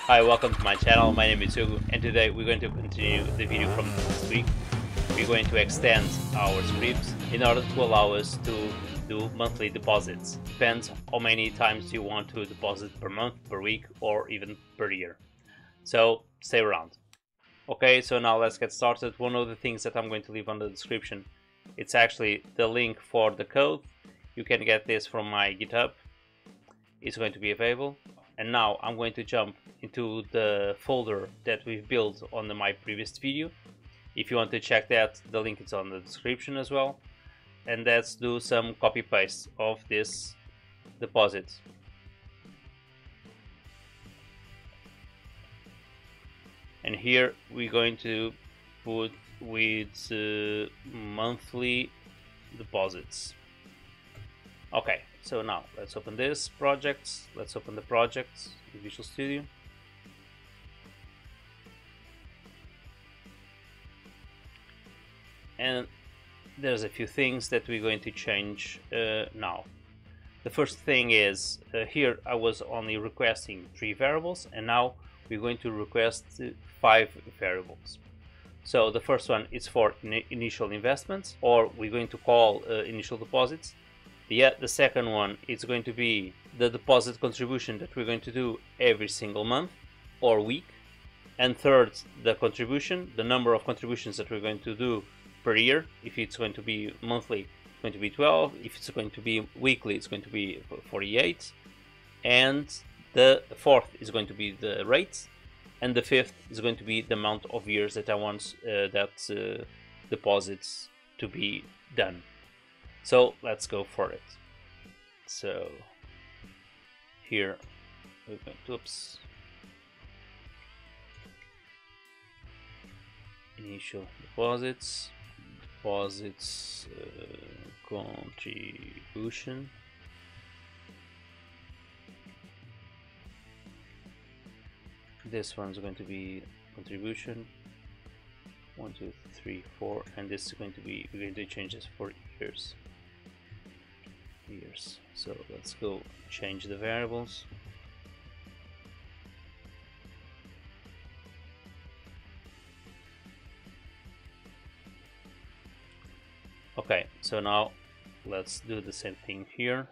Hi, welcome to my channel. My name is Hugo, and today we're going to continue the video from last week. We're going to extend our scripts in order to allow us to do monthly deposits. Depends how many times you want to deposit per month, per week, or even per year. So stay around. Okay, so now let's get started. One of the things that I'm going to leave on the description, it's actually the link for the code. You can get this from my GitHub. It's going to be available. And now I'm going to jump into the folder that we've built on my previous video. If you want to check that, the link is on the description as well. And let's do some copy paste of this deposit. And here we're going to put with monthly deposits. Okay, so now let's open this project. Let's open the project in Visual Studio. And there's a few things that we're going to change now. The first thing is here I was only requesting 3 variables, and now we're going to request 5 variables. So the first one is for initial investments, or we're going to call initial deposits. The second one is going to be the deposit contribution that we're going to do every single month or week. And third, the contribution, the number of contributions that we're going to do per year. If it's going to be monthly, it's going to be 12. If it's going to be weekly, it's going to be 48. And the fourth is going to be the rate. And the fifth is going to be the amount of years that I want that deposits to be done. So let's go for it. So here we're going to, initial deposits, contribution. This one's going to be contribution 1, 2, 3, 4, and this is going to be, we're going to change this for years. So let's go change the variables. Okay, so now let's do the same thing here.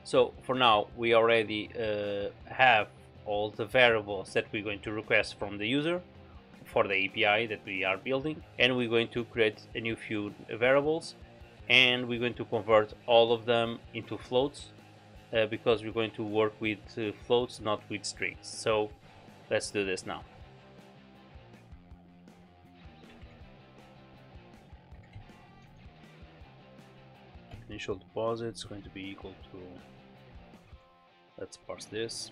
So for now we already have all the variables that we're going to request from the user for the API that we are building, and we're going to create a new few variables, and we're going to convert all of them into floats because we're going to work with floats, not with strings. So let's do this now. Initial deposit is going to be equal to, let's parse this.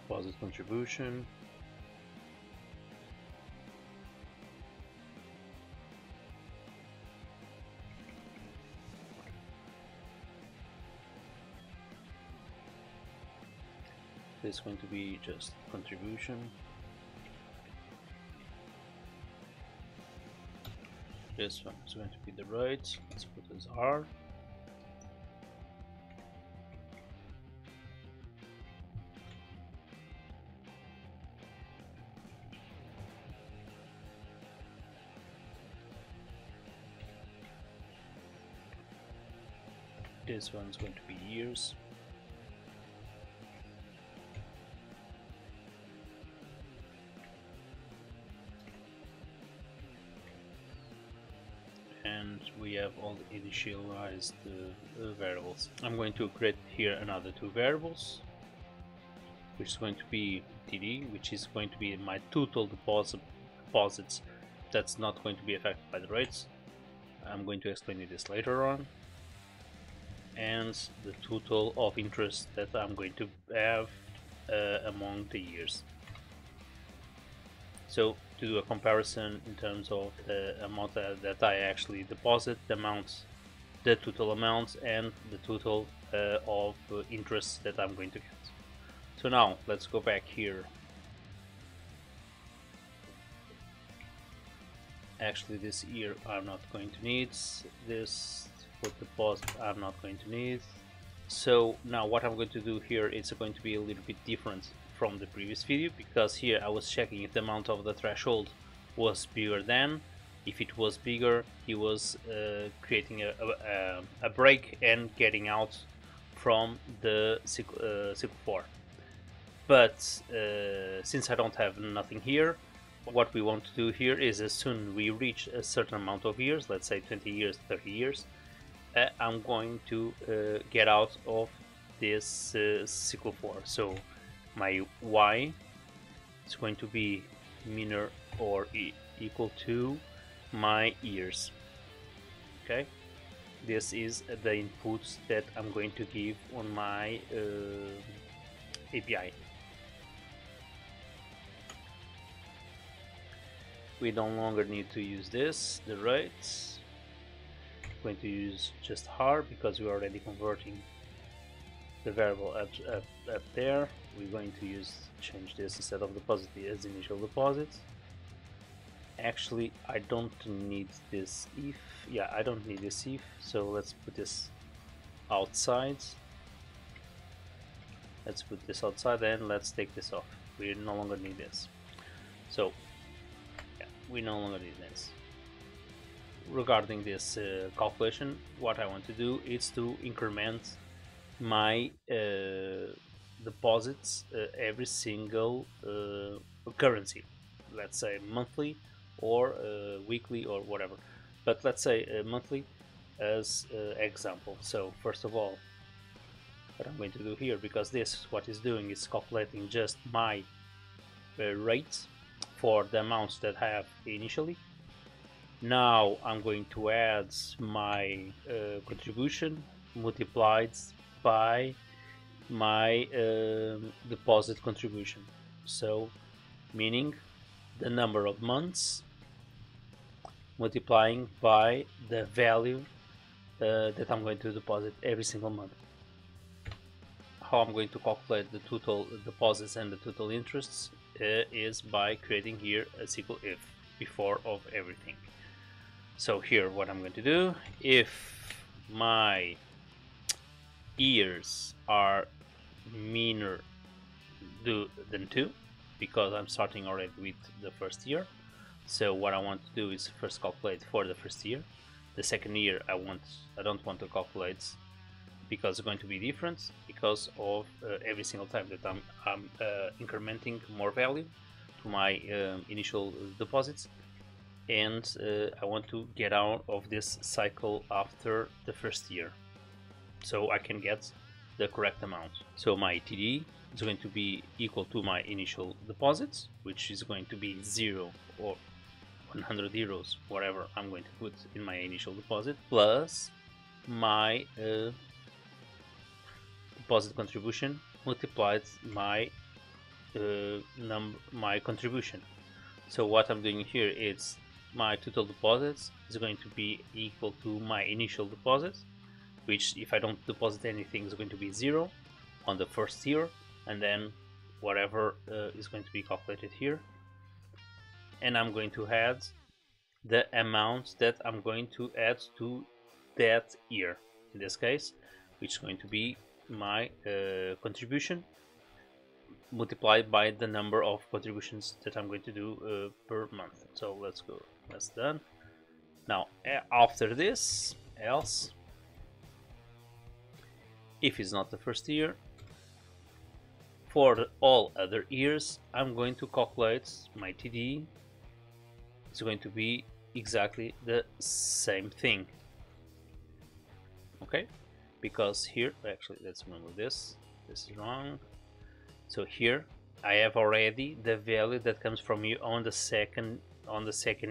Deposit contribution. This is going to be just contribution. This one is going to be the rate. Let's put as R. This one's going to be years. And we have all the initialized variables. I'm going to create here another 2 variables, which is going to be TD, which is going to be my total deposits that's not going to be affected by the rates. I'm going to explain you this later on. And the total of interest that I'm going to have among the years. So to do a comparison in terms of the amount that I actually deposit, the total amount, and the total of interest that I'm going to get. So now let's go back here. Actually, this year I'm not going to need this. For deposit I'm not going to need. So now what I'm going to do here is going to be a little bit different from the previous video, because here I was checking if the amount of the threshold was bigger than. If it was bigger, he was creating a break and getting out from the SQL4. But since I don't have nothing here, what we want to do here is, as soon as we reach a certain amount of years, let's say 20 years, 30 years, I'm going to get out of this SQL4. So my y is going to be minor or equal to my years. Okay, this is the inputs that I'm going to give on my API. We no longer need to use this, the rates. I'm going to use just har because we're already converting the variable up there. We're going to change this instead of deposit as initial deposit. Actually, I don't need this if. Yeah, I don't need this if. So let's put this outside. Let's put this outside and let's take this off. We no longer need this. So yeah, we no longer need this. Regarding this calculation, what I want to do is to increment my deposits every single currency. Let's say monthly or weekly or whatever, but let's say monthly as example. So first of all, what I'm going to do here, because this what is doing is calculating just my rates for the amounts that I have initially. Now I'm going to add my contribution multiplied by my deposit contribution. So meaning the number of months multiplying by the value that I'm going to deposit every single month. How I'm going to calculate the total deposits and the total interests is by creating here a SQL if before of everything. So here what I'm going to do, if my years are meaner than 2, because I'm starting already with the first year. So what I want to do is first calculate for the first year. The second year I don't want to calculate because it's going to be different because of every single time that I'm incrementing more value to my initial deposits, and I want to get out of this cycle after the first year so I can get the correct amount. So my TD is going to be equal to my initial deposits, which is going to be 0 or 100 euros, whatever I'm going to put in my initial deposit, plus my deposit contribution multiplied my my contribution. So what I'm doing here is my total deposits is going to be equal to my initial deposit, which if I don't deposit anything is going to be 0 on the first year, and then whatever is going to be calculated here, and I'm going to add the amount that I'm going to add to that year, in this case, which is going to be my contribution multiplied by the number of contributions that I'm going to do per month. So let's go, that's done. Now after this, else, if it's not the first year, for all other years I'm going to calculate my TD. It's going to be exactly the same thing, okay? Because here, actually let's remember this is wrong. So here I have already the value that comes from you on the second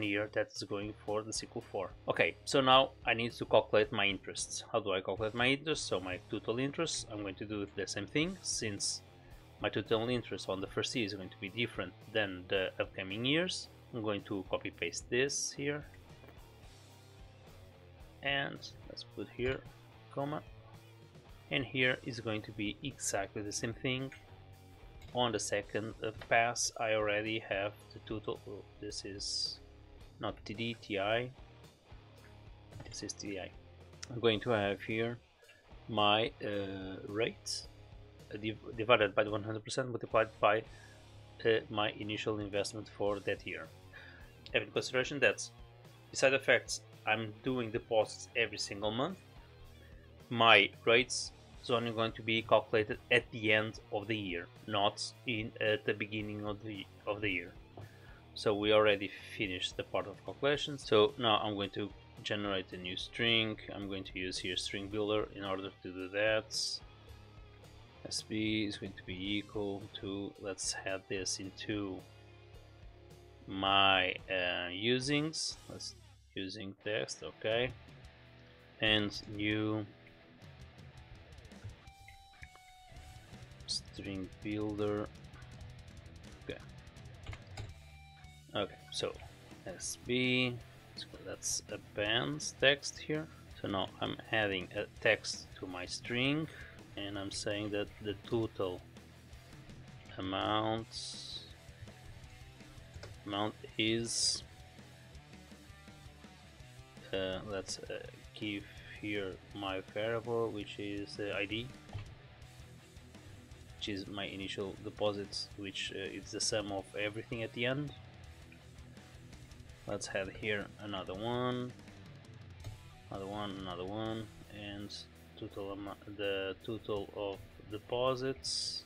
year that's going for the SQL4. Okay, so now I need to calculate my interests. How do I calculate my interest? So my total interest, I'm going to do the same thing, since my total interest on the first year is going to be different than the upcoming years. I'm going to copy paste this here, and let's put here comma, and here is going to be exactly the same thing. On the second pass I already have the total. Oh, this is not TD, TI, this is TI. I'm going to have here my rate divided by 100% multiplied by my initial investment for that year. Have in consideration that beside the fact I'm doing deposits every single month, my rates is only going to be calculated at the end of the year, not at the beginning of the year. So we already finished the part of calculations. So now I'm going to generate a new string. I'm going to use here string builder in order to do that. SB is going to be equal to, let's add this into my usings. Let's using text, okay, and new string builder. Okay, so SB, so that's a band text here. So now I'm adding a text to my string, and I'm saying that the total amount is let's give here my variable, which is ID, which is my initial deposits, which is the sum of everything at the end. Let's add here another one, and total amount, the total of deposits,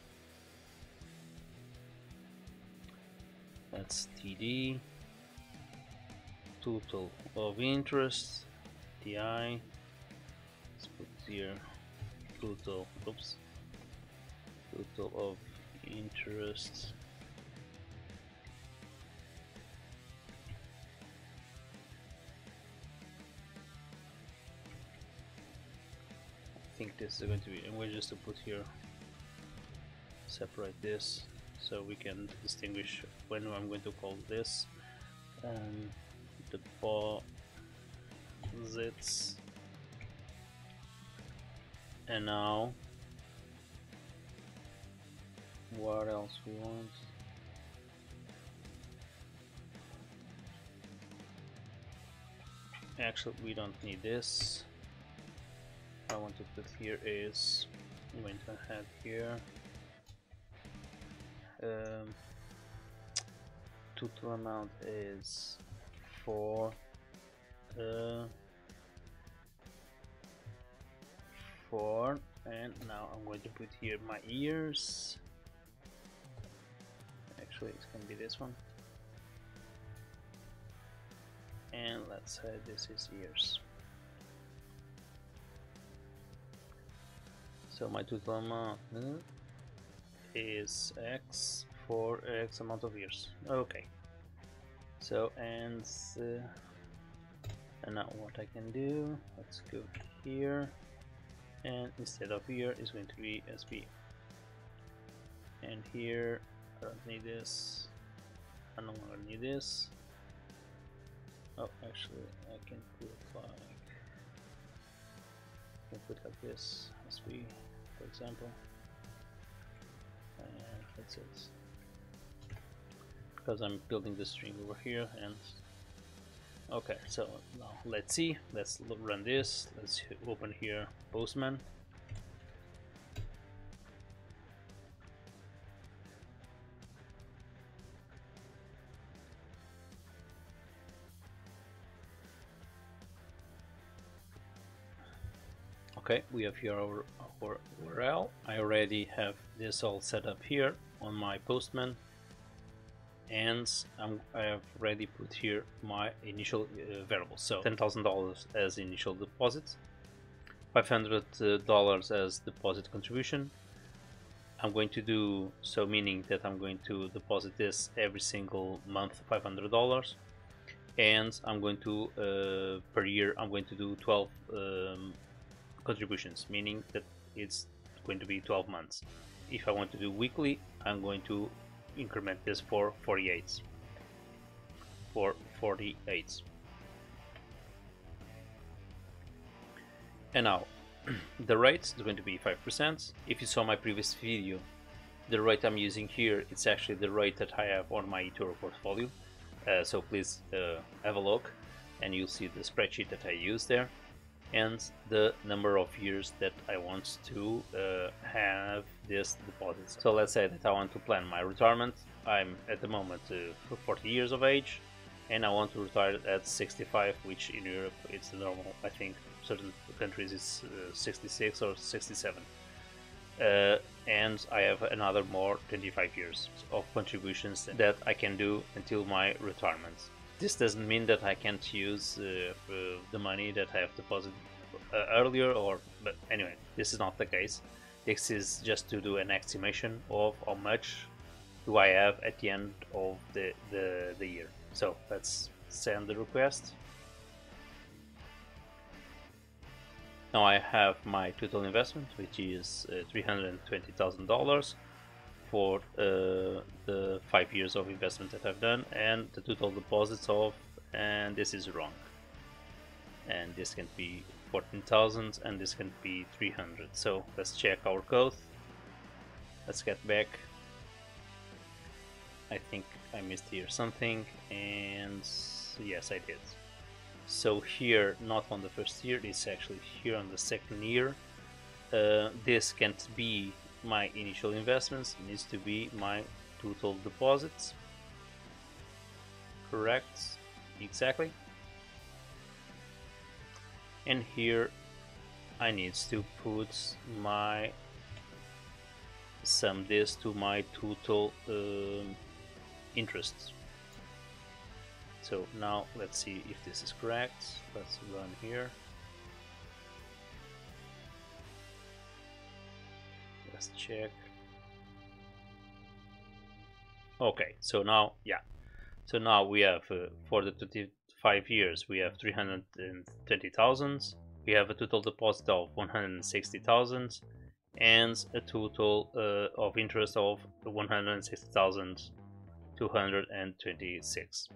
that's TD, total of interest, TI, let's put here total, total of interest, I think this is going to be, and we're just to put here, separate this so we can distinguish when I'm going to call this deposits. And now what else we want? Actually, we don't need this. I want to put here is, I'm going to have here total amount is 4 and now I'm going to put here my years. Actually, it's going to be this one, and let's say this is years. So my total amount is X for X amount of years. Okay. So and now what I can do, let's go here, and instead of here is going to be SB. And here I don't need this. I no longer need this. Oh, actually, I can put like this, SB, for example, and that's it. Because I'm building the string over here, and okay, so now let's see, let's run this. Let's open here Postman. Okay, we have here our URL. I already have this all set up here on my Postman, and I have already put here my initial variables. So $10,000 as initial deposit, $500 as deposit contribution. I'm going to do so, meaning that I'm going to deposit this every single month, $500, and I'm going to per year I'm going to do 12 contributions, meaning that it's going to be 12 months. if I want to do weekly, I'm going to increment this for 48. And now the rate is going to be 5%. If you saw my previous video, the rate I'm using here, it's actually the rate that I have on my eToro portfolio. So please have a look and you'll see the spreadsheet that I use there and the number of years that I want to have this deposit. So let's say that I want to plan my retirement. I'm at the moment 40 years of age and I want to retire at 65, which in Europe it's normal. I think certain countries it's 66 or 67. And I have another more 25 years of contributions that I can do until my retirement. This doesn't mean that I can't use the money that I have deposited earlier, but anyway, this is not the case. This is just to do an estimation of how much do I have at the end of the year. So let's send the request. Now I have my total investment, which is $320,000 for the 5 years of investment that I've done, and the total deposits of, and this is wrong, and this can be 14,000 and this can be 300. So let's check our code. Let's get back. I think I missed here something, and yes, I did. So here, not on the first year, it's actually here on the second year. This can't be my initial investments, it needs to be my total deposits. Correct, exactly. And here I need to put my sum this to my total interests. So now let's see if this is correct. Let's run here. Let's check. Okay, so now, yeah. So now we have for the 25 years we have 320,000. We have a total deposit of 160,000 and a total of interest of 160,226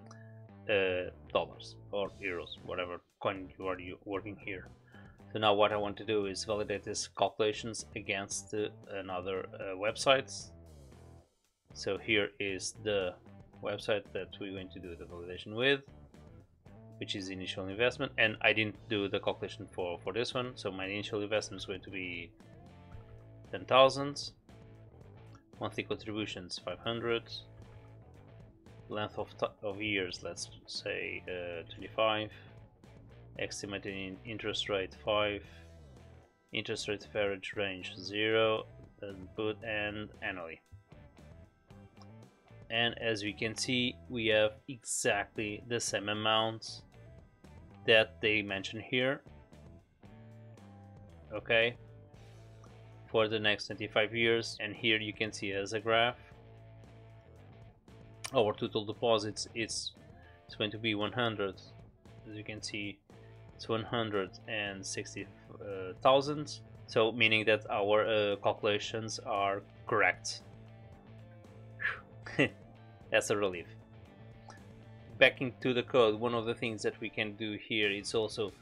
dollars or euros, whatever coin you are working here. So now what I want to do is validate these calculations against another website. So here is the website that we're going to do the validation with, which is initial investment, and I didn't do the calculation for this one. So my initial investment is going to be 10,000, monthly contributions 500, length of years, let's say 25, estimated interest rate 5, interest rate average range 0, input, and annually. And as we can see, we have exactly the same amount that they mention here. Okay, for the next 25 years, and here you can see as a graph our total deposits. It's going to be 100, as you can see it's 160,000, so meaning that our calculations are correct. That's a relief. Back into the code, one of the things that we can do here is also,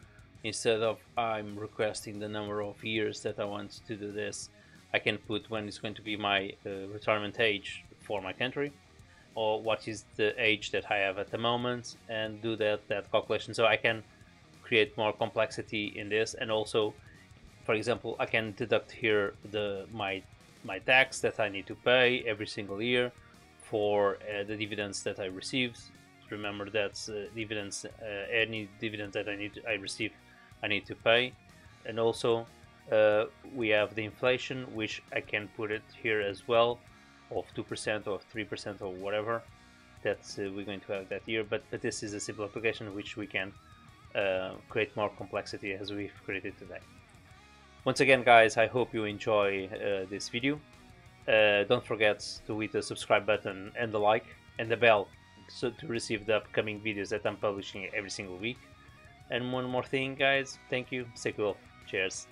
instead of I'm requesting the number of years that I want to do this, I can put when it's going to be my retirement age for my country, or what is the age that I have at the moment, and do that calculation. So I can create more complexity in this, and also, for example, I can deduct here my tax that I need to pay every single year for the dividends that I received. Remember that dividends, any dividend that I receive, I need to pay. And also we have the inflation, which I can put it here as well, of 2% or 3% or whatever that we're going to have that year. But this is a simple application which we can create more complexity as we've created today. Once again, guys, I hope you enjoy this video. Don't forget to hit the subscribe button and the like and the bell so to receive the upcoming videos that I'm publishing every single week. And one more thing, guys, thank you, stay cool, cheers.